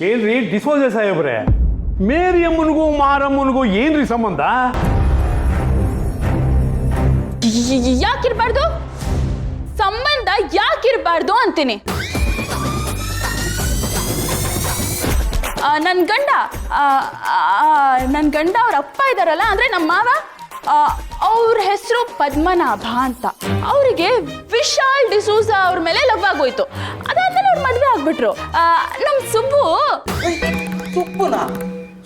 ಏನ್ರಿ ಡಿಸೋಜ ಸಾಹೇಬ್ರೆ, ಮೇರಿಯಮ್ಮನಿಗೂ ಮಾರಮ್ಮನಿಗೂ ಏನ್ರಿ ಸಂಬಂಧ? ಯಾಕಿರ್ಬಾರ್ದು? ಸಂಬಂಧ ಯಾಕಿರ್ಬಾರ್ದು ಅಂತೀನಿ. ನನ್ನ ಗಂಡ ಅವ್ರ ಅಪ್ಪ ಇದಾರಲ್ಲ, ಅಂದ್ರೆ ನಮ್ಮ ಮಾವ, ಅವ್ರ ಹೆಸರು ಪದ್ಮನಾಭ ಅಂತ. ಅವರಿಗೆ ವಿಶಾಲ್ ಡಿಸೂಜ ಅವ್ರ ಮೇಲೆ ಲವ್ ಆಗೋಯ್ತು. ಅದಾದ್ಮೇಲೆ ಅವ್ರು ಮದುವೆ ಆಗ್ಬಿಟ್ರು. ನಮ್ಮ ಸುಬ್ಬುನ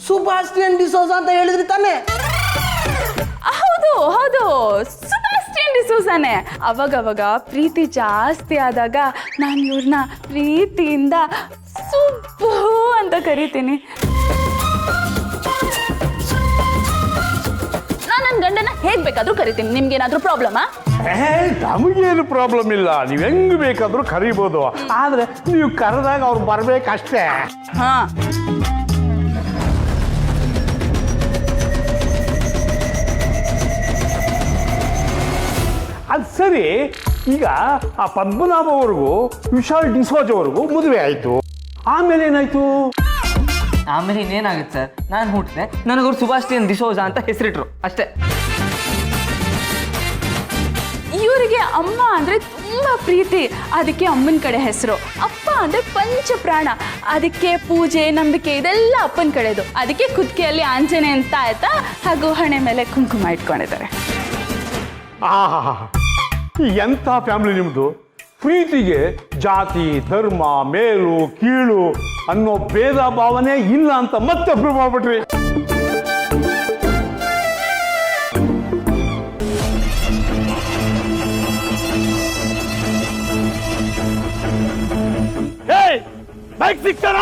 ಸುಭಾಸ್ಟಿಯನ್ ಡಿಸೋಜ ಅಂತ ಹೇಳಿದ್ರಿ ತಾನೆ? ಹೌದು ಹೌದು, ಸೆಬಾಸ್ಟಿಯನ್ ಡಿಸೂಜಾನೆ. ಅವಾಗವಾಗ ಪ್ರೀತಿ ಜಾಸ್ತಿ ಆದಾಗ ನಾನು ಇವ್ರನ್ನ ಪ್ರೀತಿಯಿಂದ ಸುಬ್ಬು ಅಂತ ಕರಿತೀನಿ. ನಾನು ನನ್ನ ಗಂಡನ ಹೇಗ್ ಬೇಕಾದ್ರೂ ಕರಿತೀನಿ. ನಿಮ್ಗೇನಾದ್ರೂ ಪ್ರಾಬ್ಲಮಾ? ನಮಗೇನು ಪ್ರಾಬ್ಲಮ್ ಇಲ್ಲ, ನೀವ್ ಹೆಂಗ್ ಬೇಕಾದ್ರೂ ಕರಿಬೋದು. ಆದ್ರೆ ನೀವು ಕರೆದಾಗ ಅವ್ರು ಬರ್ಬೇಕಷ್ಟೇ. ಹಾ, ಅದು ಸರಿ. ಈಗ ಆ ಪದ್ಮನಾಭ ಅವ್ರಿಗೂ ವಿಶಾಲ್ ಡಿಸೋಜ್ ಅವ್ರಿಗೂ ಮದುವೆ ಆಯ್ತು, ಆಮೇಲೆ ಏನಾಯ್ತು? ಆಮೇಲೆ ಇನ್ನೇನಾಗುತ್ತೆ ಸರ್, ನಾನು ಹುಟ್ಟಿದೆ, ನನಗವ್ರು ಸುಭಾಸ್ಟಿಯನ್ ಡಿಸೋಜ ಅಂತ ಹೆಸರಿಟ್ರು ಅಷ್ಟೇ. ಇವರಿಗೆ ಅಮ್ಮ ಅಂದ್ರೆ ತುಂಬಾ ಪ್ರೀತಿ, ಅದಕ್ಕೆ ಅಮ್ಮನ ಕಡೆ ಹೆಸರು. ಅಪ್ಪ ಅಂದ್ರೆ ಪಂಚಪ್ರಾಣ, ಅದಕ್ಕೆ ಪೂಜೆ ನಂಬಿಕೆ ಇದೆಲ್ಲ ಅಪ್ಪನ ಕಡೆದು. ಅದಕ್ಕೆ ಕುತ್ತಿಗೆಯಲ್ಲಿ ಆಂಜನೇಯ ಅಂತ ಆಯ್ತಾ, ಹಾಗೂ ಹಣೆ ಮೇಲೆ ಕುಂಕುಮ ಇಟ್ಕೊಂಡಿದ್ದಾರೆ. ಆಹಾ, ಎಂಥ ಫ್ಯಾಮಿಲಿ ನಿಮ್ದು! ಪ್ರೀತಿಗೆ ಜಾತಿ ಧರ್ಮ ಮೇಲು ಕೀಳು ಅನ್ನೋ ಭೇದ ಭಾವನೆ ಇಲ್ಲ ಅಂತ ಮತ್ತೆ ಪ್ರೂವ್ ಮಾಡ್ಬಿಟ್ರಿ. ಬೈಕ್ ಸಿಗ್ತಾರ?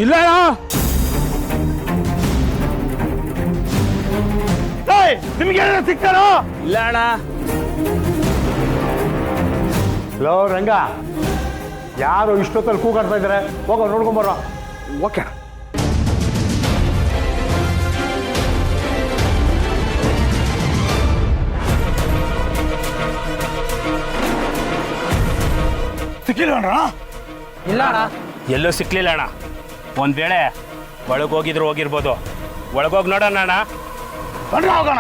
ಇಲ್ಲ ನಿಮ್ಗೆ ಸಿಗ್ತಾರೋ? ಇಲ್ಲ ಅಣ್ಣ. ಲೋ ರಂಗ, ಯಾರು ಇಷ್ಟೊತ್ತಲ್ಲಿ ಕೂಗಾಡ್ತಾ ಇದ್ದಾರೆ, ಹೋಗೋ ನೋಡ್ಕೊಂಬರ. ಓಕೆ. ಸಿಕ್ಕಿಲ್ಲ ಅಣ್ಣ? ಇಲ್ಲ ಅಣ್ಣ, ಎಲ್ಲೂ ಸಿಕ್ಲಿಲ್ಲ ಅಣ್ಣ. ಒಂದ್ ವೇಳೆ ಒಳಗೋಗಿದ್ರು ಹೋಗಿರ್ಬೋದು. ಒಳಗೋಗಿ ನೋಡೋಣ ಅಣ್ಣ. ಬನ್ನಿ ಹೋಗೋಣ.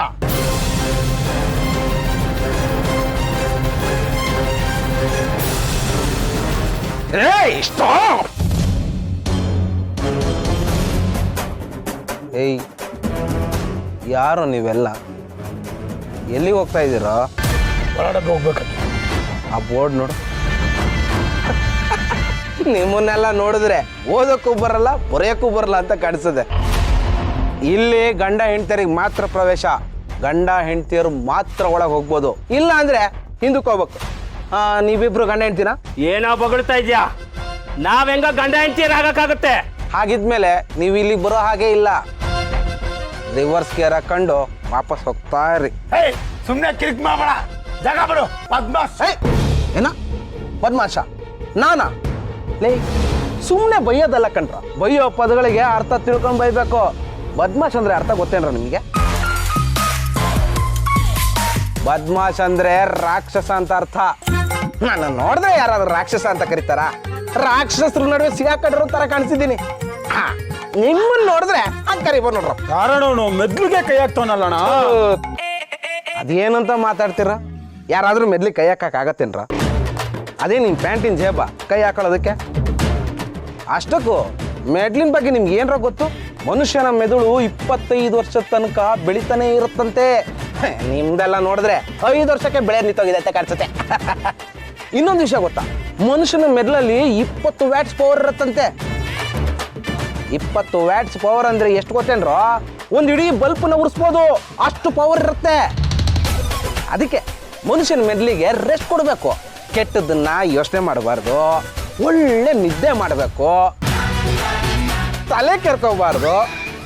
ಏಯ್, ಯಾರು ನೀವೆಲ್ಲ? ಎಲ್ಲಿಗೆ ಹೋಗ್ತಾ ಇದ್ದೀರಾ? ಹೊರಗಡೆ ಹೋಗ್ಬೇಕಂತ. ಆ ಬೋರ್ಡ್ ನೋಡು. ನಿಮ್ಮನ್ನೆಲ್ಲ ನೋಡಿದ್ರೆ ಓದೋಕ್ಕೂ ಬರಲ್ಲ ಬರೆಯೋಕ್ಕೂ ಬರಲ್ಲ ಅಂತ ಕಾಣಿಸ್ತದೆ. ಇಲ್ಲಿ ಗಂಡ ಹೆಂಡತಿಯರಿಗೆ ಮಾತ್ರ ಪ್ರವೇಶ, ಗಂಡ ಹೆಂಡತಿಯರು ಮಾತ್ರ ಒಳಗೆ ಹೋಗ್ಬೋದು, ಇಲ್ಲ ಅಂದ್ರೆ ಹಿಂದಕ್ಕೆ ಹೋಗ್ಬೇಕು. ನೀವಿಬ್ರು ಗಂಡ ಹೆಂಡ್ತಿನ? ಏನೋ ಬಗಳ್ತಾ ಇದ್ಯಾ? ನಾವ್ ಹೆಂಗ ಗಂಡ ಹೆಂಡತಿಯರ್ ಆಗಕ್ಕಾಗತ್ತೆ? ಹಾಗಿದ್ಮೇಲೆ ನೀವು ಇಲ್ಲಿಗೆ ಬರೋ ಹಾಗೆ ಇಲ್ಲ. ರಿವರ್ಸ್ ಗೇರ್ ಹಾಕೊಂಡು ವಾಪಸ್ ಹೋಗ್ತಾ ಇರಿ. ಸುಮ್ಮನೆ ಕಿರಿಕ್ ಮಾಡಬೇಡ, ಜಾಗ ಬಿಡು. ಪದ್ಮಾಸ್ ಏನ ಬದ್ಮಾಶ? ನಾನಾ? ಲೇ, ಸುಮ್ಮನೆ ಬೈಯೋದಲ್ಲ ಕಣ್ರ, ಬೈಯೋ ಪದಗಳಿಗೆ ಅರ್ಥ ತಿಳ್ಕೊಂಡು ಬೈಬೇಕು. ಬದ್ಮಾಶ್ ಅಂದ್ರೆ ಅರ್ಥ ಗೊತ್ತೇನ್ರ ನಿಮಗೆ? ಬದ್ಮಾಶ್ ಅಂದ್ರೆ ರಾಕ್ಷಸ ಅಂತ ಅರ್ಥ. ನಾನು ನೋಡಿದ್ರೆ ಯಾರಾದ್ರೂ ರಾಕ್ಷಸ ಅಂತ ಕರೀತಾರ? ರಾಕ್ಷಸರ ನಡುವೆ ಸಿಗಾಕಟ್ಟಿರೋ ತರ ಕಾಣಿಸಿದ್ದೀನಿ. ನಿಮ್ಮನ್ನ ನೋಡಿದ್ರೆ ಹಂಗ ಕರಿಬೋದು ನೋಡ್ರ. ಯಾರಣ್ಣ ಮೆದ್ಲಿಗೆ ಕೈ ಹಾಕ್ತಾನಲ್ಲಣ್ಣ? ಅದೇನಂತ ಮಾತಾಡ್ತೀರ? ಯಾರಾದ್ರೂ ಮೆದ್ಲಿ ಕೈ ಹಾಕಕ್ಕಾಗತ್ತೇನ್ರ? ಅದೇ ನಿಮ್ಮ ಪ್ಯಾಂಟಿನ ಜೇಬ ಕೈ ಹಾಕೊಳ್ಳೋದಕ್ಕೆ? ಅಷ್ಟಕ್ಕೂ ಮೆಡ್ಲಿನ ಬಗ್ಗೆ ನಿಮ್ಗೆ ಏನರ ಗೊತ್ತು? ಮನುಷ್ಯನ ಮೆದುಳು 25 ವರ್ಷದ ತನಕ ಬೆಳಿತಾನೆ ಇರುತ್ತಂತೆ. ನಿಮ್ದೆಲ್ಲ ನೋಡಿದ್ರೆ 5 ವರ್ಷಕ್ಕೆ ಬೆಳೆ ನಿಂತೋಗಿದೆ ಅಂತ ಕಾಣಿಸುತ್ತೆ. ಇನ್ನೊಂದು ವಿಷಯ ಗೊತ್ತಾ? ಮನುಷ್ಯನ ಮೆದುಳಲ್ಲಿ 20 ವ್ಯಾಟ್ಸ್ ಪವರ್ ಇರುತ್ತಂತೆ. 20 ವ್ಯಾಟ್ಸ್ ಪವರ್ ಅಂದ್ರೆ ಎಷ್ಟು ಗೊತ್ತೇನ್ರೋ? ಒಂದು ಇಡೀ ಬಲ್ಪ್ನ ಉರಿಸ್ಬೋದು, ಅಷ್ಟು ಪವರ್ ಇರುತ್ತೆ. ಅದಕ್ಕೆ ಮನುಷ್ಯನ ಮೆದುಳಿಗೆ ರೆಸ್ಟ್ ಕೊಡಬೇಕು. ಕೆಟ್ಟದನ್ನ ಯೋಚನೆ ಮಾಡಬಾರ್ದು, ಒಳ್ಳೆ ನಿದ್ದೆ ಮಾಡಬೇಕು, ತಲೆ ಕೆರ್ಕೋಬಾರ್ದು,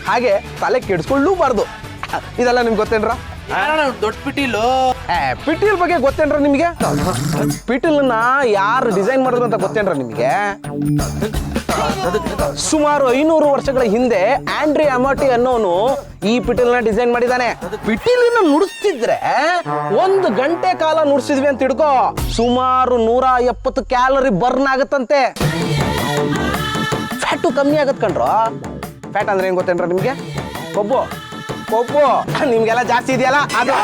ಹಾಗೆ ತಲೆ ಕೆಡಿಸ್ಕೊಳ್ಳೂಬಾರ್ದು. ಇದೆಲ್ಲ ನಿಮ್ಗೆ ಗೊತ್ತೇನ್ರ? ದೊಡ್ಡ ಪಿಟೀಲು. ಪಿಟೀಲ್ ಬಗ್ಗೆ ಗೊತ್ತೇನ್ರ ನಿಮಗೆ? ಪಿಟೀಲ್ನ ಯಾರು ಡಿಸೈನ್ ಮಾಡಿದ್ರು ಅಂತ ಗೊತ್ತೇನ್ರ ನಿಮಗೆ? ಸುಮಾರು 500 ವರ್ಷಗಳ ಹಿಂದೆ ಆಂಡ್ರಿ ಅಮಾಟಿ ಅನ್ನೋನು ಈ ಪಿಟೀಲ್ನ ಡಿಸೈನ್ ಮಾಡಿದಾನೆ. ಪಿಟೀಲಿನ ನುಡಿಸ್ತಿದ್ರೆ 1 ಗಂಟೆ ಕಾಲ ನುಡಿಸಿದ್ವಿ ಅಂತ ಹಿಡ್ಕೋ, ಸುಮಾರು 170 ಕ್ಯಾಲರಿ ಬರ್ನ್ ಆಗತ್ತಂತೆ. ಫ್ಯಾಟು ಕಮ್ಮಿ ಆಗತ್ ಕಣ್ರೋ. ಫ್ಯಾಟ್ ಅಂದ್ರೆ ಏನ್ ಗೊತ್ತೇನ್ರ ನಿಮ್ಗೆ? ಕೊಬ್ಬು ಕೊಬ್ಬು ನಿಮ್ಗೆಲ್ಲ ಜಾಸ್ತಿ ಇದೆಯಲ್ಲ ಅದು.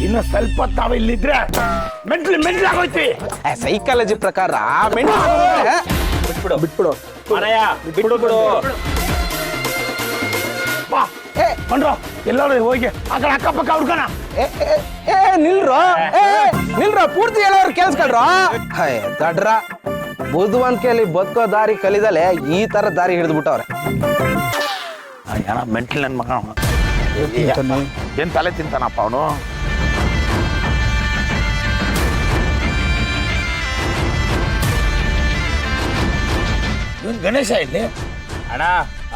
ಇನ್ನು ಸ್ವಲ್ಪ ತಾವು ಇಲ್ಲಿದ್ರೆ ಮೆಂಟ್ಲ್ ಆಗೋಯ್ತಿ. ಸೈಕಾಲಜಿ ಪ್ರಕಾರ ಬಿಟ್ಬಿಡು ಮರಯ್ಯ ಬಿಟ್ಬಿಡು ಬಿಡು. ಬಾ ಬಂಡ್ರೋ ಎಲ್ಲರೂ ಹೋಗಿ ಆ ಕಡೆ ಅಕ್ಕಪಕ್ಕ ಹುಡ್ಕೋಣ. ನಿಲ್ರ ಪೂರ್ತಿ ಹೇಳೋರು ಕೇಳಿಸ್ಕೊಳ್ರ. ದಡ್ರ ಬುದ್ಧಿವಂತಿಕೆಯಲ್ಲಿ ಬದುಕೋ ದಾರಿ ಕಲಿದಲೆ ಈ ತರ ದಾರಿ ಹಿಡಿದ್ಬಿಟ್ಟವ್ರೆ. ಏನ ಮೆಂಟಲ್ ನನ್ ಮಗ ಏನ್ ತಲೆ ತಿಂತಾನಪ್ಪ ಅವನು. ಗಣೇಶ ಇಲ್ಲಿ ಅಣ್ಣ,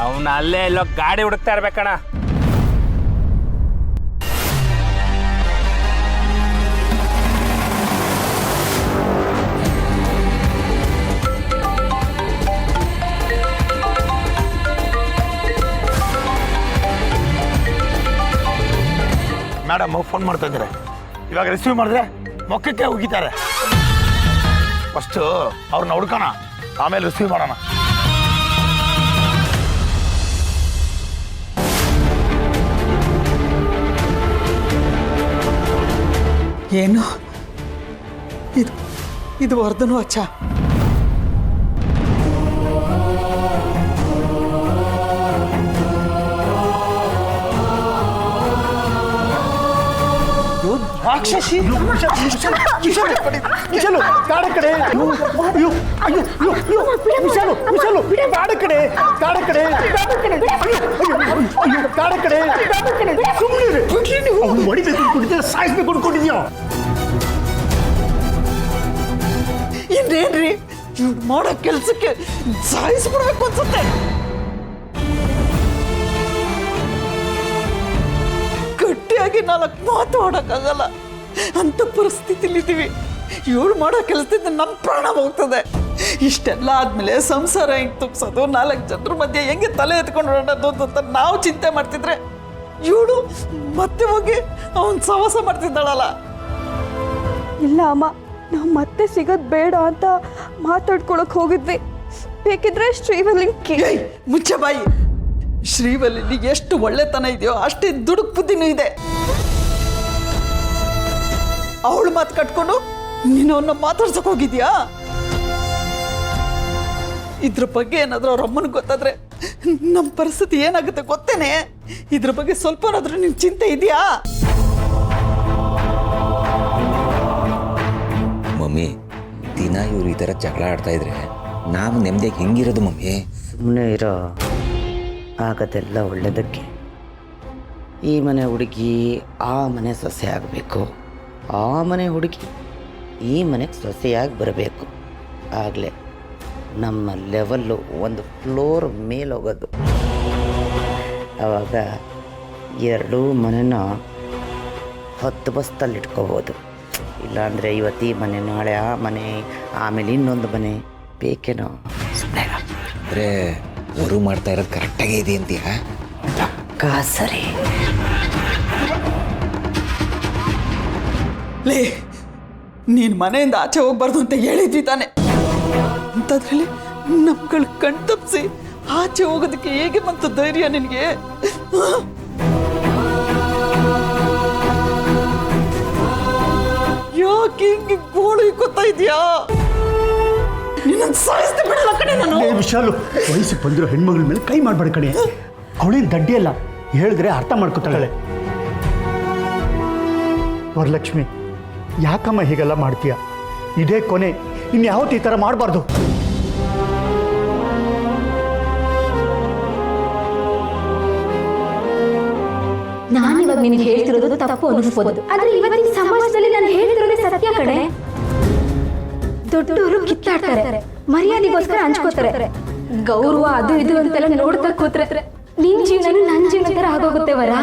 ಅವನ ಅಲ್ಲೇ ಎಲ್ಲೋ ಗಾಡಿ ಹುಡುಕ್ತಾ ಇರ್ಬೇಕಣ್ಣ. ಮೇಡಮ್ ಫೋನ್ ಮಾಡ್ತಾ ಇದ್ದಾರೆ, ಇವಾಗ ರಿಸೀವ್ ಮಾಡಿದ್ರೆ ಮೊಕ್ಕಕ್ಕೆ ಹೋಗಿದ್ದಾರೆ. ಫಸ್ಟು ಅವ್ರನ್ನ ಹುಡ್ಕೋಣ, ಆಮೇಲೆ ರಿಸೀವ್ ಮಾಡೋಣ. ಏನು ಇದು ವರ್ಧನು ಅಚ್ಚ? ರಾಕ್ಷಸಿ ಗಾಡ ಕಡೆ ಗಾಡ ಕಡೆ ಗಾಡ ಕಡೆ ಗಾಡ ಕಡೆ ಸುಮ್ಮನೆ ಹೊಡಿಬೇಕು ಅನ್ಕೊಂಡಿದ್ದೆ, ಸಾಯಿಸ್ಬೇಕು ಅನ್ಕೊಂಡಿದ್ಯೋ? ಇನ್ನೇನ್ರಿ ಇವ್ರು ಮಾಡೋ ಕೆಲ್ಸಕ್ಕೆ ಸಾಯಿಸ್ಬಿಡ್ಬೇಕು ಅನ್ಸುತ್ತೆ. ಗಟ್ಟಿಯಾಗಿ 4 ಮಾತು ಆಡೋಕ್ಕಾಗಲ್ಲ ಅಂತ ಪರಿಸ್ಥಿತಿಲಿದ್ದೀವಿ. ಇವಳು ಮಾಡೋ ಕೆಲಸದಿಂದ ನಮ್ಮ ಪ್ರಾಣ ಹೋಗ್ತದೆ. ಇಷ್ಟೆಲ್ಲ ಆದ್ಮೇಲೆ ಸಂಸಾರ ಹೆಂಗೆ ತುಪ್ಸೋದು, 4 ಜನರ ಮಧ್ಯೆ ಹೆಂಗೆ ತಲೆ ಎತ್ಕೊಂಡು ಹೊರಡೋದು ಅಂತ ನಾವು ಚಿಂತೆ ಮಾಡ್ತಿದ್ರೆ, ಇವಳು ಮತ್ತೆ ಹೋಗಿ ಅವನ್ ಸವಾಸ ಮಾಡ್ತಿದ್ದಾಳಲ್ಲ. ಇಲ್ಲ ಅಮ್ಮ, ನಾವು ಮತ್ತೆ ಸಿಗೋದು ಬೇಡ ಅಂತ ಮಾತಾಡ್ಕೊಳಕ್ ಹೋಗಿದ್ವಿ. ಬೇಕಿದ್ರೆ ಶ್ರೀವಲ್ಲಿಂಗ್ ಮುಚ್ಚ ಬಾಯಿ. ಶ್ರೀವಲ್ಲಿ ಎಷ್ಟು ಒಳ್ಳೆತನ ಇದೆಯೋ ಅಷ್ಟೇ ದುಡುಕ್ ಬುದ್ಧಿನೂ ಇದೆ. ಅವಳು ಮಾತು ಕಟ್ಕೊಂಡು ನೀನು ಅವನ್ನ ಮಾತಾಡ್ಸಕ್ ಹೋಗಿದ್ಯಾ? ಇದ್ರ ಬಗ್ಗೆ ಏನಾದ್ರೂ ಅವ್ರ ಅಮ್ಮನಿಗೆ ಗೊತ್ತಾದ್ರೆ ನಮ್ಮ ಪರಿಸ್ಥಿತಿ ಏನಾಗುತ್ತೆ ಗೊತ್ತೇನೆ? ಇದ್ರ ಬಗ್ಗೆ ಸ್ವಲ್ಪನಾದ್ರೂ ನಿನ್ ಚಿಂತೆ ಇದೆಯಾ? ಮಮ್ಮಿ, ದಿನ ಇವ್ರು ಈ ಥರ ಜಗಳ ಆಡ್ತಾ ಇದ್ರೆ ನಾವು ನೆಮ್ಮದಿಯಾಗಿ ಹೆಂಗಿರೋದು ಮಮ್ಮಿ? ಸುಮ್ಮನೆ ಇರೋ, ಆಗೋದೆಲ್ಲ ಒಳ್ಳೆಯದಕ್ಕೆ. ಈ ಮನೆ ಹುಡುಗಿ ಆ ಮನೆ ಸೊಸೆ ಆಗಬೇಕು, ಆ ಮನೆ ಹುಡುಗಿ ಈ ಮನೆಗೆ ಸೊಸೆಯಾಗಿ ಬರಬೇಕು. ಆಗಲೇ ನಮ್ಮ ಲೆವೆಲ್ಲು ಒಂದು ಫ್ಲೋರ್ ಮೇಲೋಗೋದು. ಆವಾಗ 2 ಮನೆನ 10 ಬಸ್ತಲ್ಲಿ ಇಟ್ಕೋಬೋದು. ಇಲ್ಲಾಂದರೆ ಇವತ್ತು ಈ ಮನೆ, ನಾಳೆ ಆ ಮನೆ, ಆಮೇಲೆ ಇನ್ನೊಂದು ಮನೆ ಬೇಕೇನೋ. ಸುಮ್ಮನೆ ಅಂದರೆ ಅವರು ಮಾಡ್ತಾ ಇರೋದು ಕರೆಕ್ಟಾಗಿ ಇದೆ ಅಂತೀಯಾ? ಸರಿ. ಲೇ, ನೀನು ಮನೆಯಿಂದ ಆಚೆ ಹೋಗ್ಬಾರ್ದು ಅಂತ ಹೇಳಿದ್ವಿ ತಾನೆ. ಅಂಥದ್ರಲ್ಲಿ ನಮ್ಗಳು ಕಣ್ತಪ್ಸಿ ಆಚೆ ಹೋಗೋದಕ್ಕೆ ಹೇಗೆ ಬಂತು ಧೈರ್ಯ ನಿನಗೆ? ಯಾಕೆ ಹಿಂಗೆ ಗೋಳು ಇಕ್ಕೋತಾ ಇದೆಯಾ? ನಿನ್ನ ಸಾಯಿಸ್ತಾ ಬಿಡಲ್ಲ ಕಣೆ ನಾನು. ವಿಶಾಲು, ವಯಸ್ಸಿಗೆ ಬಂದಿರೋ ಹೆಣ್ಮಗಳ ಮೇಲೆ ಕೈ ಮಾಡ್ಬೇಡ ಕಣೆ. ಅವಳೇನು ದಡ್ಡಿ ಅಲ್ಲ, ಹೇಳಿದ್ರೆ ಅರ್ಥ ಮಾಡ್ಕೊತಾಳೆ. ವರಲಕ್ಷ್ಮಿ, ಯಾಕಮ್ಮ ಹೀಗೆಲ್ಲ ಮಾಡ್ತೀಯ? ಇದೇ ಕೊನೆ, ಇನ್ಯಾವತ್ತು ಈ ಥರ ಮಾಡಬಾರ್ದು. ನಾನಿವಾಗ ನಿನಗೆ ಹೇಳ್ತಿರೋದು ತಪ್ಪು ಅನಿಸ್ಬೋದು, ಆದ್ರೆ ಇವತ್ತಿನ ಸಮಾಜದಲ್ಲಿ ನಾನು ಹೇಳ್ತಿರೋದೇ ಸತ್ಯ ಕಡೆ. ದೊಡ್ಡವರು ಕಿತ್ತಾಡ್ತಾರೆ, ಮರ್ಯಾದೆಗೋಸ್ಕರ ಹಂಚ್ಕೋತಾರೆ. ಗೌರವ ಅದು ಇದು ಅಂತೆಲ್ಲ ನೋಡ್ತಾ ಕೂತ್ರೆ ನಿನ್ ಜೀವನ ನನ್ನ ಜೀವನ ತರ ಆಗೋಗುತ್ತೆ ವರ.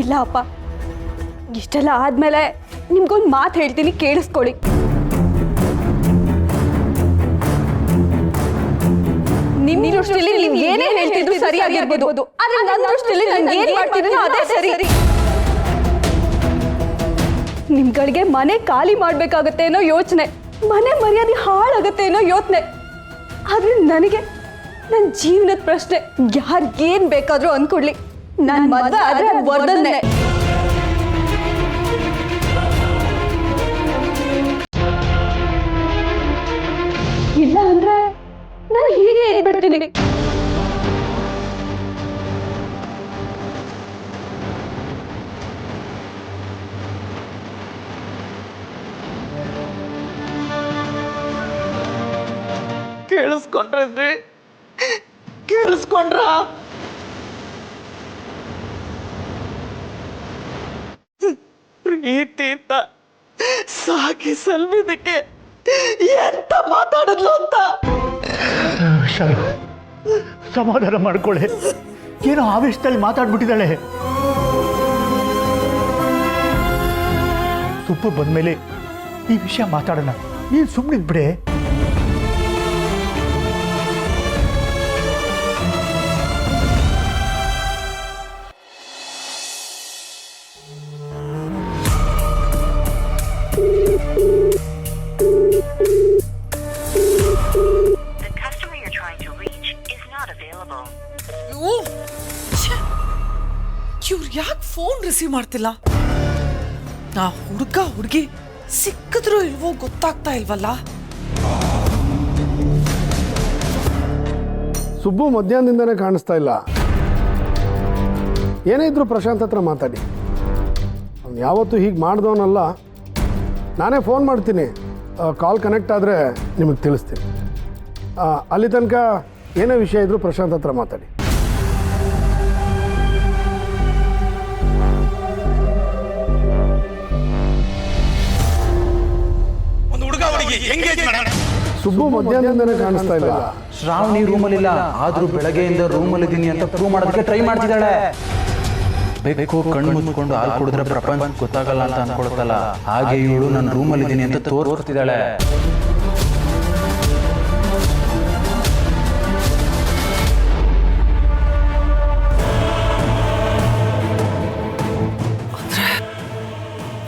ಇಲ್ಲ ಅಪ್ಪ, ಇಷ್ಟೆಲ್ಲ ಆದ್ಮೇಲೆ ನಿಮ್ಗೊಂದು ಮಾತು ಹೇಳ್ತೀನಿ, ಕೇಳಿಸ್ಕೊಳ್ಳಿ. ನಿಮ್ ದೃಷ್ಟಿಯಲ್ಲಿ ನೀವು ಏನೇ ಹೇಳ್ತಿದ್ರು ಸರಿಯಾಗಿರ್ಬೋದು, ಆದ್ರೆ ನನ್ನ ದೃಷ್ಟಿಯಲ್ಲಿ ನಾನು ಏನ್ ಮಾಡ್ತಿದ್ದೀನೋ ಅದೇ ಸರಿ. ನಿಮ್ಗಳಿಗೆ ಮನೆ ಖಾಲಿ ಮಾಡ್ಬೇಕಾಗತ್ತೆ ಅನ್ನೋ ಯೋಚನೆ, ಮನೆ ಮರ್ಯಾದೆ ಹಾಳಾಗತ್ತೆ ಅನ್ನೋ ಯೋಚನೆ. ಆದ್ರೆ ನನಗೆ ನನ್ನ ಜೀವನದ ಪ್ರಶ್ನೆ, ಯಾರಿಗೇನ್ ಬೇಕಾದ್ರೂ ಅನ್ಕೊಡ್ಲಿ, ನನ್ನ ಮದ್ವೆ ಆದ್ರೆ ಅದು ವರ್ಧನೆ. ಇಲ್ಲ ಅಂದ್ರೆ ನಾನು ಹೀಗೆ ಇದ್ಬಿಡ್ತೀನಿ. ಕೇಳಿಸ್ಕೊಂಡ್ರಿ? ಕೇಳಿಸ್ಕೊಂಡ್ರ? ಪ್ರೀತಿಯಿಂದ ಸಾಕಿ ಸಲ್ವಿದಕ್ಕೆ ಎಂತ ಮಾತಾಡಿದ್ಲು ಅಂತ. ಸಮಾಧಾನ ಮಾಡ್ಕೊಳ್ಳಿ, ಏನೋ ಆವೇಶದಲ್ಲಿ ಮಾತಾಡ್ಬಿಟ್ಟಿದ್ದಾಳೆ. ಸುಪ್ಪು ಬಂದ್ಮೇಲೆ ಈ ವಿಷಯ ಮಾತಾಡೋಣ, ನೀನು ಸುಮ್ಮನಿದ್ಬಿಡೆ. ಇವ್ರು ಯಾಕೆ ಫೋನ್ ರಿಸೀವ್ ಮಾಡ್ತಿಲ್ಲ? ನಾ ಹುಡುಗಿ ಸಿಕ್ಕಿದ್ರು ಇಲ್ವೋ ಗೊತ್ತಾಗ್ತಾ ಇಲ್ವಲ್ಲ. ಸುಬ್ಬು ಮಧ್ಯಾಹ್ನದಿಂದನೇ ಕಾಣಿಸ್ತಾ ಇಲ್ಲ. ಏನೇ ಇದ್ರು ಪ್ರಶಾಂತ್ ಹತ್ರ ಮಾತಾಡಿ. ಅವ್ನು ಯಾವತ್ತೂ ಹೀಗೆ ಮಾಡ್ದವನಲ್ಲ. ನಾನೇ ಫೋನ್ ಮಾಡ್ತೀನಿ, ಕಾಲ್ ಕನೆಕ್ಟ್ ಆದರೆ ನಿಮಗೆ ತಿಳಿಸ್ತೀನಿ. ಅಲ್ಲಿ ತನಕ ಏನೇ ವಿಷಯ ಇದ್ರೂ ಪ್ರಶಾಂತ್ ಹತ್ರ ಮಾತಾಡಿ. ಸುಬ್ಬು ಮಧ್ಯಾಹ್ನದಿಂದನೇ ಕಾಣಿಸ್ತಾ ಇಲ್ಲ. ಶ್ರಾವಣಿ ರೂಮಲ್ಲಿಲ್ಲ, ಆದ್ರೂ ಬೆಳಗ್ಗೆಯಿಂದ ರೂಮಲ್ಲಿದ್ದೀನಿ ಅಂತ ಪ್ರೂವ್ ಮಾಡೋದಕ್ಕೆ ಟ್ರೈ ಮಾಡ್ತಿದ್ದಾಳೆ. ಬೇಕು ಕಣ್ಣು ಮುಚ್ಕೊಂಡು ಹಾಲು ಕುಡಿದ್ರೆ ಪ್ರಪಂಚ ಗೊತ್ತಾಗಲ್ಲ ಅಂತ ಅನ್ಕೊಳ್ತಲ್ಲ, ಹಾಗೆ ಇವಳು ನನ್ನ ರೂಮಲ್ಲಿದ್ದೀನಿ ಅಂತ ತೋರಿಸ್ತಿದ್ದಾಳೆ.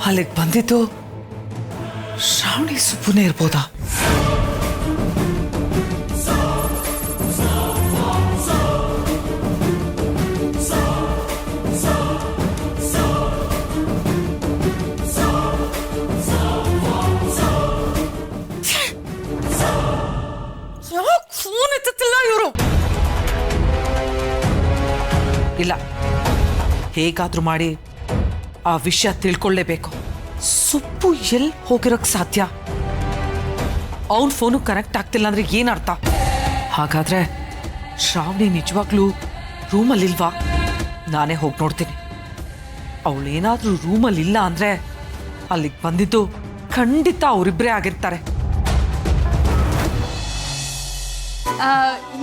ಅಲ್ಲಿಗೆ ಬಂದಿದ್ದು ಶ್ರಾವಣಿ ಸುಬ್ಬುನೇ ಇರ್ಬೋದಾ? ಯಾಕೆ ಫೋನ್ ಎತ್ತುತ್ತಿಲ್ಲ ಇವರು? ಇಲ್ಲ, ಹೇಗಾದ್ರೂ ಮಾಡಿ ಆ ವಿಷಯ ತಿಳ್ಕೊಳ್ಳೇಬೇಕು. ಸುಬ್ಬು ಎಲ್ಲಿ ಹೋಗಿರೋಕ್ ಸಾಧ್ಯ? ಅವನ ಫೋನು ಕನೆಕ್ಟ್ ಆಗ್ತಿಲ್ಲ ಅಂದ್ರೆ ಏನರ್ಥ? ಹಾಗಾದ್ರೆ ಶ್ರಾವಣಿ ನಿಜವಾಗ್ಲೂ ರೂಮಲ್ಲಿಲ್ವಾ? ನಾನೇ ಹೋಗಿ ನೋಡ್ತೀನಿ. ಅವಳೇನಾದ್ರೂ ರೂಮಲ್ಲಿ ಇಲ್ಲ ಅಂದ್ರೆ ಅಲ್ಲಿಗೆ ಬಂದಿದ್ದು ಖಂಡಿತ ಅವರಿಬ್ಬರೇ ಆಗಿರ್ತಾರೆ.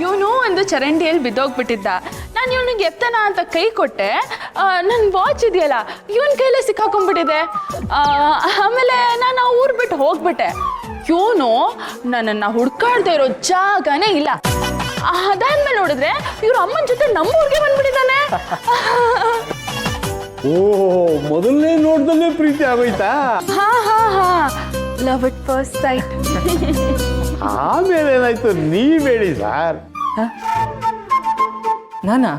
ಇವನು ಒಂದು ಚರಂಡಿಯಲ್ಲಿ ಬಿದ್ದೋಗ್ಬಿಟ್ಟಿದ್ದ. ನಾನು ಇವನಿಗೆ ಎತ್ತನ ಅಂತ ಕೈ ಕೊಟ್ಟೆ, ನನ್ನ ವಾಚ್ ಇದೆಯಲ್ಲ ಇವನ ಕೈಲೇ ಸಿಕ್ಕಾಕೊಂಡ್ಬಿಟ್ಟಿದೆ. ಆಮೇಲೆ ನಾನು ಆ ಊರು ಬಿಟ್ಟು ಹೋಗ್ಬಿಟ್ಟೆ. ಇವನು ನನ್ನನ್ನು ಹುಡ್ಕಾಡ್ದೆ ಇರೋ ಜಾಗನೇ ಇಲ್ಲ. ಅದಾದ್ಮೇಲೆ ನೋಡಿದ್ರೆ ಇವ್ರ ಅಮ್ಮನ ಜೊತೆ ನಮ್ಮೂರಿಗೆ ಬಂದ್ಬಿಟ್ಟಿದ್ದಾನೆ. ಓ, ಮೊದಲನೇ ನೋಡ್ದಲ್ಲೇ ಪ್ರೀತಿ ಆಗೋಯ್ತಾ? ಹಾ ಹಾ ಹಾ, ಲವ್ ಇಟ್ ಫಸ್ಟ್ ಸೈಟ್. ಆಮೇಲೆ ಏನಾಯ್ತು ನೀವೇಳಿ ಸರ್. ನಾನಾ?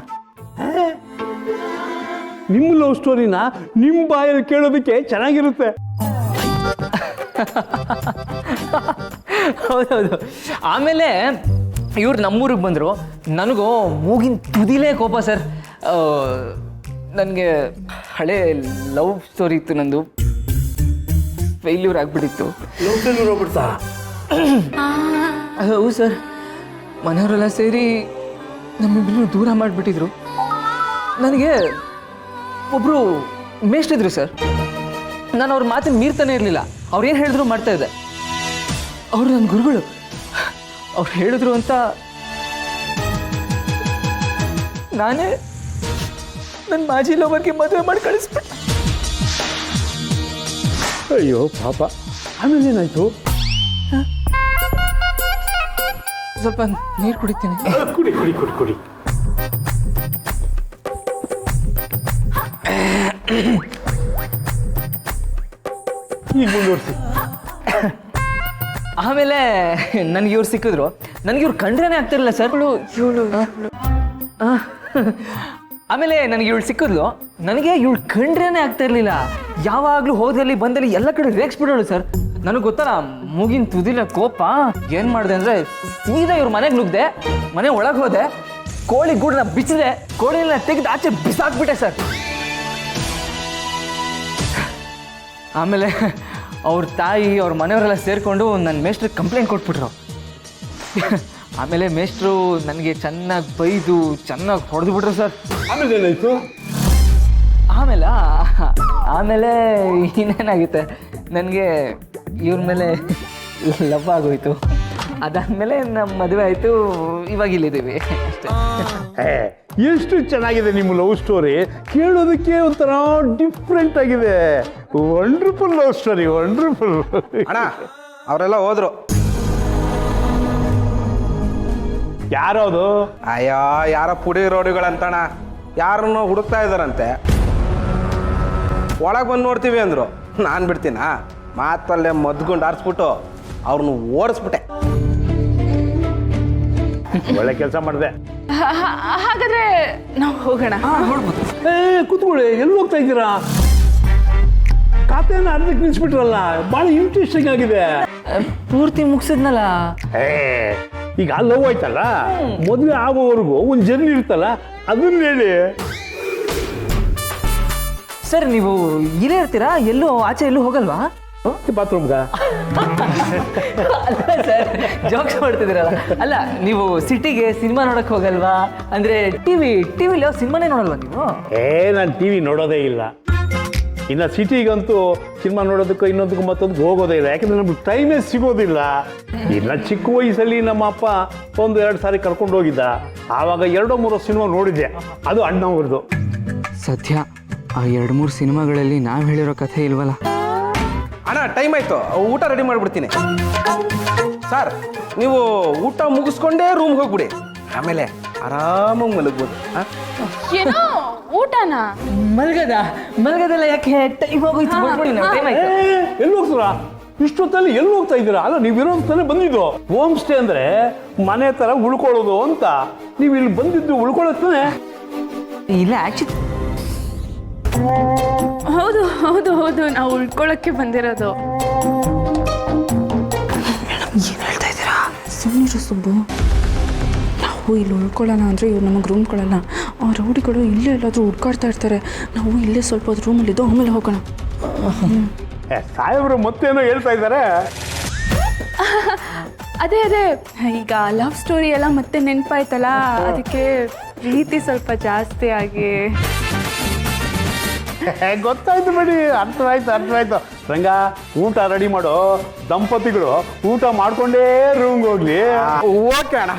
ನಿಮ್ಮ ಲವ್ ಸ್ಟೋರಿನ ನಿಮ್ಮ ಬಾಯಲ್ಲಿ ಕೇಳೋದಕ್ಕೆ ಚೆನ್ನಾಗಿರುತ್ತೆ. ಹೌದೌದು. ಆಮೇಲೆ ಇವ್ರು ನಮ್ಮೂರಿಗೆ ಬಂದರು. ನನಗೂ ಮೂಗಿನ ತುದಿಲೇ ಕೋಪ ಸರ್. ನನಗೆ ಹಳೆ ಲವ್ ಸ್ಟೋರಿ ಇತ್ತು, ನಂದು ಫೇಲ್ಯೂರ್ ಆಗಿಬಿಟ್ಟಿತ್ತು. ಲವ್ ಫೇಲ್ಯೂರ್ ಹೋಗ್ಬಿಡ್ತಾ? ಹೌದು ಸರ್, ಮನೆಯವರೆಲ್ಲ ಸೇರಿ ನಮ್ಮಿಬ್ಬರು ದೂರ ಮಾಡಿಬಿಟ್ಟಿದ್ರು. ನನಗೆ ಒಬ್ಬರು ಮೇಷ್ಟಿದ್ರು ಸರ್. ನಾನು ಅವ್ರ ಮಾತಿನ ಮೀರ್ತಾನೆ ಇರಲಿಲ್ಲ. ಅವ್ರು ಏನು ಹೇಳಿದ್ರು ಮಾಡ್ತಾ ಇದ್ದೆ. ಅವರು ನನ್ನ ಗುರುಗಳು. ಅವ್ರು ಹೇಳಿದ್ರು ಅಂತ ನಾನೇ ನನ್ನ ಮಾಜಿ ಲವರ್ಗೆ ಮದುವೆ ಮಾಡಿ ಕಳಿಸ್ಬಿಟ್ಟೆ. ಅಯ್ಯೋ ಪಾಪ. ಆಮೇಲೆ ಏನಾಯ್ತು? ಸ್ವಲ್ಪ ನೀರು ಕುಡಿತೀನಿ. ಕುಡಿ ಕುಡಿ ಕುಡಿ ಕುಡಿ. ಈಗ ಮುಂದುವರ್ಸಿ. ಆಮೇಲೆ ನನಗೆ ಇವ್ರು ಸಿಕ್ಕಿದ್ರು, ನನಗೆ ಇವ್ರು ಕಂಡ್ರೇನೆ ಆಗ್ತಿರಲಿಲ್ಲ ಸರ್. ಆಮೇಲೆ ನನಗೆ ಇವಳು ಸಿಕ್ಕಿದ್ಲು, ನನಗೆ ಇವಳು ಕಂಡ್ರೇನೆ ಆಗ್ತಾ ಇರಲಿಲ್ಲ. ಯಾವಾಗಲೂ ಹೋದಲ್ಲಿ ಬಂದಲ್ಲಿ ಎಲ್ಲ ಕಡೆ ರೇಗಿಸ್ಬಿಡೋಳು ಸರ್. ನನಗೆ ಗೊತ್ತಲ್ಲ, ಮೂಗಿನ ತುದಿಲ ಕೋಪ ಏನು ಮಾಡಿದೆ ಅಂದರೆ ಸೀದಾ ಇವ್ರ ಮನೆಗೆ ನುಗ್ದೆ, ಮನೆ ಒಳಗೆ ಹೋದೆ, ಕೋಳಿ ಗೂಡನ್ನ ಬಿಚ್ಚಿದೆ, ಕೋಳಿನ ತೆಗೆದು ಆಚೆ ಬಿಸಾಕ್ಬಿಟ್ಟೆ ಸರ್. ಆಮೇಲೆ ಅವ್ರ ತಾಯಿ ಅವ್ರ ಮನೆಯವರೆಲ್ಲ ಸೇರಿಕೊಂಡು ನನ್ನ ಮೇಷ್ಟ್ರಿಗೆ ಕಂಪ್ಲೇಂಟ್ ಕೊಟ್ಬಿಟ್ರು. ಆಮೇಲೆ ಮೇಷ್ಟ್ರು ನನಗೆ ಚೆನ್ನಾಗಿ ಬೈದು ಚೆನ್ನಾಗಿ ಹೊಡೆದು ಬಿಟ್ರು ಸರ್. ಆಮೇಲೆ ಏನಾಯ್ತು? ಆಮೇಲೆ ಇನ್ನೇನಾಗುತ್ತೆ, ನನಗೆ ಇವ್ರ ಮೇಲೆ ಲವ್ ಆಗೋಯ್ತು. ಅದಾದಮೇಲೆ ನಮ್ಮ ಮದುವೆ ಆಯಿತು, ಇವಾಗ ಇಲ್ಲಿದ್ದೀವಿ ಅಷ್ಟೇ. ಎಷ್ಟು ಚೆನ್ನಾಗಿದೆ ನಿಮ್ಮ ಲವ್ ಸ್ಟೋರಿ, ಕೇಳೋದಕ್ಕೆ ಒಂಥರ ಡಿಫ್ರೆಂಟ್ ಆಗಿದೆ. Wonderful love story, wonderful. ಅಣ್ಣ ಅವರೆಲ್ಲ ಹೋದ್ರು. ಯಾರದು? ಅಯ್ಯೋ ಯಾರ ಪುಡಿ ರೋಡಿಗಳಂತಣ್ಣ, ಯಾರನ್ನೋ ಹುಡುಕ್ತಾ ಇದ್ದಾರಂತೆ. ಒಳಗೆ ಬಂದು ನೋಡ್ತೀವಿ ಅಂದರು. ನಾನು ಬಿಡ್ತೀನಾ? ಮಾತಲ್ಲೇ ಮದ್ಕೊಂಡು ಆರಿಸ್ಬಿಟ್ಟು ಅವ್ರನ್ನ ಓಡಿಸ್ಬಿಟ್ಟೆ. ಒಳ್ಳೆ ಕೆಲಸ ಮಾಡಿದೆ. ಹಾಗಾದ್ರೆ ನಾವು ಹೋಗೋಣ. ಕೂತ್ಕೊಳ್ಳಿ, ಎಲ್ಲಿ ಹೋಗ್ತಾ ಇದ್ದೀರಾ? ಖಾತೆನ ಅರ್ಧಕ್ಕೆ ನಿಲ್ಸ್ಬಿಟ್ರಲ್ಲ, ಭಾಳ ಇಂಟ್ರೆಸ್ಟಿಂಗ್ ಆಗಿದೆ. ಪೂರ್ತಿ ಮುಗಿಸಿದ್ನಲ್ಲ. ಈಗ ಲವ್ ಆಯ್ತಲ್ಲ, ಮದುವೆ ಆಗೋವರೆಗೂ ಒಂದು ಜರ್ನಿ ಇರ್ತಲ್ಲ, ಅದನ್ನ ಹೇಳಿ. ಸರ್ ನೀವು ಇಲ್ಲೇ ಇರ್ತೀರಾ? ಎಲ್ಲೂ ಆಚೆ ಎಲ್ಲೂ ಹೋಗಲ್ವಾ? ಬಾತ್ರೂಮ್ಗ? ಅಲ್ಲ ಸರ್, ಜೋಕ್ಸ್ ಮಾಡ್ತಿದ್ದೀರಲ್ಲ. ಅಲ್ಲ, ನೀವು ಸಿಟಿಗೆ ಸಿನಿಮಾ ನೋಡಕ್ ಹೋಗಲ್ವಾ? ಅಂದ್ರೆ ಟಿವಿಲಿ ಯಾವ ಸಿನಿಮಾನೇ ನೋಡಲ್ವಾ ನೀವು? ನಾನು ಟಿವಿ ನೋಡೋದೇ ಇಲ್ಲ. ಇನ್ನು ಸಿಟಿಗಂತೂ ಸಿನಿಮಾ ನೋಡೋದಕ್ಕೂ ಇನ್ನೊಂದಕ್ಕೂ ಮತ್ತೊಂದಕ್ಕೆ ಹೋಗೋದೇ ಇಲ್ಲ, ಯಾಕಂದ್ರೆ ನಮ್ಗೆ ಟೈಮೇ ಸಿಗೋದಿಲ್ಲ. ಇನ್ನು ಚಿಕ್ಕ ವಯಸ್ಸಲ್ಲಿ ನಮ್ಮ ಅಪ್ಪ 1-2 ಸಾರಿ ಕರ್ಕೊಂಡು ಹೋಗಿದ್ದ, ಆವಾಗ 2-3 ಸಿನಿಮಾ ನೋಡಿದ್ದೆ, ಅದು ಅಣ್ಣವ್ರದ್ದು. ಸದ್ಯ ಆ 2-3 ಸಿನಿಮಾಗಳಲ್ಲಿ ನಾವು ಹೇಳಿರೋ ಕಥೆ ಇಲ್ವಲ್ಲ. ಅಣ್ಣ ಟೈಮ್ ಆಯಿತು, ಊಟ ರೆಡಿ ಮಾಡಿಬಿಡ್ತೀನಿ. ಸರ್ ನೀವು ಊಟ ಮುಗಿಸ್ಕೊಂಡೇ ರೂಮ್ಗೆ ಹೋಗ್ಬಿಡಿ, ಆಮೇಲೆ ಆರಾಮಾಗಿ ಮಲಗ್ಬೋದು. ಏನೋ ಊಟನಾ? ಮಲ್ಗದಲ್ಲ, ಯಾಕೆ ಟೈಮ್ ಹೋಗೋಯ್ತು. ಎಲ್ಲಿ ಹೋಗ್ತೀರಾ ಇಷ್ಟೊತ್ತಲ್ಲಿ? ಎಲ್ಲಿ ಹೋಗ್ತಾ ಇದ್ದೀರಾ? ಅಲ್ಲ, ನೀವಿರೋ ತಾನೇ ಬಂದಿದ್ದು. ಹೋಮ್ ಸ್ಟೇ ಅಂದ್ರೆ ಮನೆ ತರ ಉಳ್ಕೊಳ್ಳೋದು ಅಂತ. ನೀವು ಇಲ್ಲಿ ಬಂದಿದ್ದು ಉಳ್ಕೊಳ್ಳೋತಾನೆ? ಇಲ್ಲ, ಆಕ್ಚುಲಿ ಹೌದು ಹೌದು ಹೌದು, ನಾವು ಉಳ್ಕೊಳ್ಳೋಕ್ಕೆ ಬಂದಿರೋದು. ಏನು ಹೇಳ್ತಾ ಇದ್ದೀರಾ? ಸುಮ್ಮನಿರು ಸುಬ್ಬು. ನಾವು ಇಲ್ಲಿ ಉಳ್ಕೊಳ್ಳೋಣ ಅಂದರೆ ಇವ್ರು ನಮಗೆ ರೂಮ್ ಕೊಡೋಲ್ಲ. ಆ ರೌಡಿಗಳು ಇಲ್ಲೇ ಎಲ್ಲಾದರೂ ಹುಡ್ಕಾಡ್ತಾ ಇರ್ತಾರೆ. ನಾವು ಇಲ್ಲೇ ಸ್ವಲ್ಪ ಹೊತ್ತು ರೂಮಲ್ಲಿದ್ದು ಆಮೇಲೆ ಹೋಗೋಣ. ಸಾಹೇಬ್ರು ಮತ್ತೇನೋ ಹೇಳ್ತಾ ಇದ್ದಾರೆ. ಅದೇ ಈಗ ಲವ್ ಸ್ಟೋರಿ ಎಲ್ಲ ಮತ್ತೆ ನೆನಪಾಯ್ತಲ್ಲ, ಅದಕ್ಕೆ ಪ್ರೀತಿ ಸ್ವಲ್ಪ ಜಾಸ್ತಿ ಆಗಿ. ಗೊತ್ತಾಯ್ತು ಬಿಡಿ, ಅರ್ಥವಾಯ್ತು. ರಂಗ, ಊಟ ರೆಡಿ ಮಾಡೋ. ದಂಪತಿಗಳು ಊಟ ಮಾಡ್ಕೊಂಡೇ ರೂಮ್ಗೆ ಹೋಗ್ಲಿ. ಓಕೆ ಅಣ್ಣ.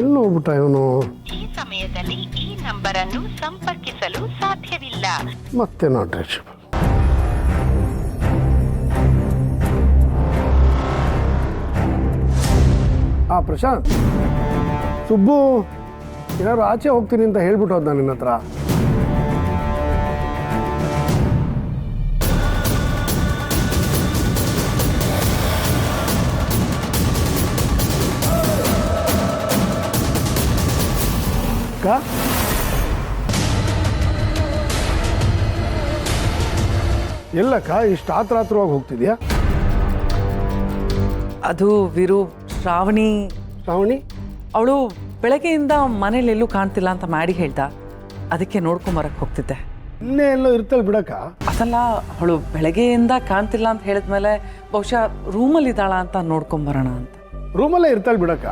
ಎಲ್ಲಿ ಹೋಗ್ಬಿಟ್ಟ ಇವನು? ಈ ಸಮಯದಲ್ಲಿ ಈ ನಂಬರ್ ಅನ್ನು ಸಂಪರ್ಕಿಸಲು ಸಾಧ್ಯವಿಲ್ಲ. ಮತ್ತೆ ನಾಟ್ ರೀಚಬಲ್. ಪ್ರಶಾಂತ್, ಸುಬ್ಬು ಏನಾದ್ರು ಆಚೆ ಹೋಗ್ತೀನಿ ಅಂತ ಹೇಳ್ಬಿಟ್ಟು ಹೋದ ನಿನ್ನ ಹತ್ರ. ಎಲ್ಲಕ್ಕ ಇಷ್ಟು ಆತ್ರಾತ್ರವಾಗಿ ಹೋಗ್ತಿದ್ಯಾ? ಅದು ವೀರು, ಶ್ರಾವಣಿ ಅವಳು ಬೆಳಗ್ಗೆಯಿಂದ ಮನೇಲಿ ಎಲ್ಲೂ ಕಾಣ್ತಿಲ್ಲ ಅಂತ ಮಾಡಿ ಹೇಳ್ದ. ಅದಕ್ಕೆ ನೋಡ್ಕೊಂಬರಕ್ಕೆ ಹೋಗ್ತಿದ್ದೆ. ಇಲ್ಲೇ ಎಲ್ಲೋ ಇರ್ತಲ್ ಬಿಡಕ್ಕ. ಅದಲ್ಲ, ಅವಳು ಬೆಳಗ್ಗೆಯಿಂದ ಕಾಣ್ತಿಲ್ಲ ಅಂತ ಹೇಳಿದ್ಮೇಲೆ ಬಹುಶಃ ರೂಮಲ್ಲಿ ಇದ್ದಾಳ ಅಂತ ನೋಡ್ಕೊಂಬರೋಣ ಅಂತ. ರೂಮಲ್ಲೇ ಇರ್ತಾಳೆ ಬಿಡಕ್ಕ.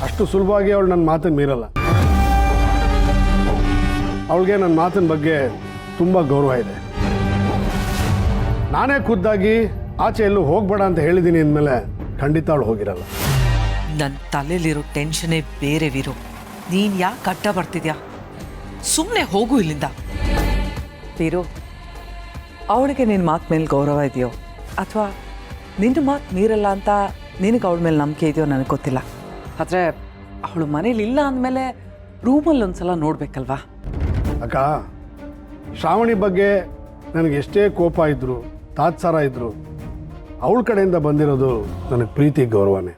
ಅಷ್ಟು ಸುಲಭವಾಗಿ ಅವಳು ನನ್ನ ಮಾತನ್ನು ಮೀರಲ್ಲ. ಅವಳಿಗೆ ನನ್ನ ಮಾತಿನ ಬಗ್ಗೆ ತುಂಬ ಗೌರವ ಇದೆ. ನಾನೇ ಖುದ್ದಾಗಿ ಆಚೆ ಎಲ್ಲೂ ಹೋಗ್ಬೇಡ ಅಂತ ಹೇಳಿದ್ದೀನಿ ಅಂದಮೇಲೆ ಖಂಡಿತ ಅವಳು ಹೋಗಿರಲ್ಲ. ನನ್ನ ತಲೆಯಲ್ಲಿರೋ ಟೆನ್ಷನ್ನೇ ಬೇರೆ ವೀರು. ನೀನು ಯಾಕೆ ಅಡ್ಡ ಬರ್ತಿದ್ಯಾ? ಸುಮ್ಮನೆ ಹೋಗು ಇಲ್ಲಿಂದ. ವೀರು, ಅವಳಿಗೆ ನಿನ್ನ ಮಾತು ಮೇಲೆ ಗೌರವ ಇದೆಯೋ ಅಥವಾ ನಿನ್ನ ಮಾತು ಮೀರಲ್ಲ ಅಂತ ನಿನಗೆ ಅವಳ ಮೇಲೆ ನಂಬಿಕೆ ಇದೆಯೋ ನನಗೆ ಗೊತ್ತಿಲ್ಲ. ಆದರೆ ಅವಳು ಮನೇಲಿ ಇಲ್ಲ ಅಂದಮೇಲೆ ರೂಮಲ್ಲಿ ಒಂದ್ಸಲ ನೋಡ್ಬೇಕಲ್ವಾ? ಅಕ್ಕ, ಶ್ರಾವಣಿ ಬಗ್ಗೆ ನನಗೆ ಎಷ್ಟೇ ಕೋಪ ಇದ್ದರು, ತಾತ್ಸಾರ ಇದ್ದರು, ಅವಳ ಕಡೆಯಿಂದ ಬಂದಿರೋದು ನನಗೆ ಪ್ರೀತಿ ಗೌರವನೇ.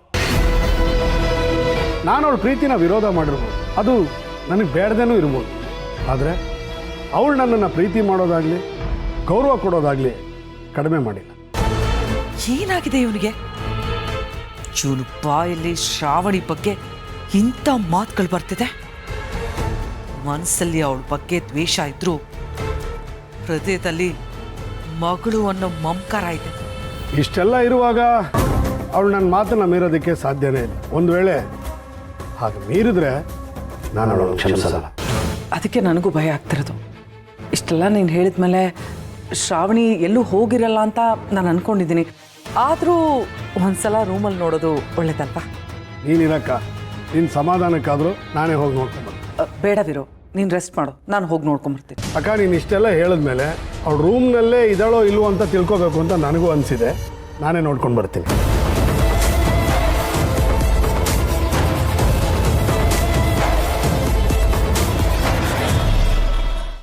ನಾನು ಅವಳ ಪ್ರೀತಿನ ವಿರೋಧ ಮಾಡಿರ್ಬೋದು, ಅದು ನನಗೆ ಬೇಡದೇನೂ ಇರ್ಬೋದು. ಆದರೆ ಅವಳು ನನ್ನನ್ನು ಪ್ರೀತಿ ಮಾಡೋದಾಗಲಿ ಗೌರವ ಕೊಡೋದಾಗಲಿ ಕಡಿಮೆ ಮಾಡಿಲ್ಲ. ಏನಾಗಿದೆ ಇವನಿಗೆ? ಇವನು ಬಾಯಲ್ಲಿ ಶ್ರಾವಣಿ ಬಗ್ಗೆ ಇಂಥ ಮಾತುಗಳು ಬರ್ತಿದೆ. ಮನಸ್ಸಲ್ಲಿ ಅವಳ ಬಗ್ಗೆ ದ್ವೇಷ ಇದ್ರೂ ಹೃದಯದಲ್ಲಿ ಮಗಳು ಅನ್ನೋ ಮಮಕಾರ ಇದೆ. ಇಷ್ಟೆಲ್ಲ ಇರುವಾಗ ಅವಳು ನನ್ನ ಮಾತನ್ನು ಮೀರೋದಕ್ಕೆ ಸಾಧ್ಯನೇ ಇಲ್ಲ. ಒಂದು ವೇಳೆ ಹಾಗೆ ಮೀರಿದ್ರೆ ನಾನು ಅವಳನ್ನು ಕ್ಷಮಿಸಲ್ಲ. ಅದಕ್ಕೆ ನನಗೂ ಭಯ ಆಗ್ತಿರೋದು. ಇಷ್ಟೆಲ್ಲ ನೀನು ಹೇಳಿದ ಮೇಲೆ ಶ್ರಾವಣಿ ಎಲ್ಲೂ ಹೋಗಿರಲ್ಲ ಅಂತ ನಾನು ಅಂದ್ಕೊಂಡಿದ್ದೀನಿ. ಆದರೂ ಒಂದ್ಸಲ ರೂಮಲ್ಲಿ ನೋಡೋದು ಒಳ್ಳೇದಲ್ವಾ? ನೀನಿರಕ್ಕ, ನಿನ್ನ ಸಮಾಧಾನಕ್ಕಾದರೂ ನಾನೇ ಹೋಗಿ ನೋಡ್ಕೊಂಬರ್ತೀನಿ. ಬೇಡವಿರೋ, ನೀನು ರೆಸ್ಟ್ ಮಾಡು, ನಾನು ಹೋಗಿ ನೋಡ್ಕೊಂಬರ್ತೀನಿ. ಅಕ್ಕ, ನೀನು ಇಷ್ಟೆಲ್ಲ ಹೇಳಿದ್ಮೇಲೆ ಅವಳು ರೂಮ್ನಲ್ಲೇ ಇದ್ದಾಳೋ ಇಲ್ವೋ ಅಂತ ತಿಳ್ಕೊಬೇಕು ಅಂತ ನನಗೂ ಅನಿಸಿದೆ. ನಾನೇ ನೋಡ್ಕೊಂಡು ಬರ್ತೀನಿ.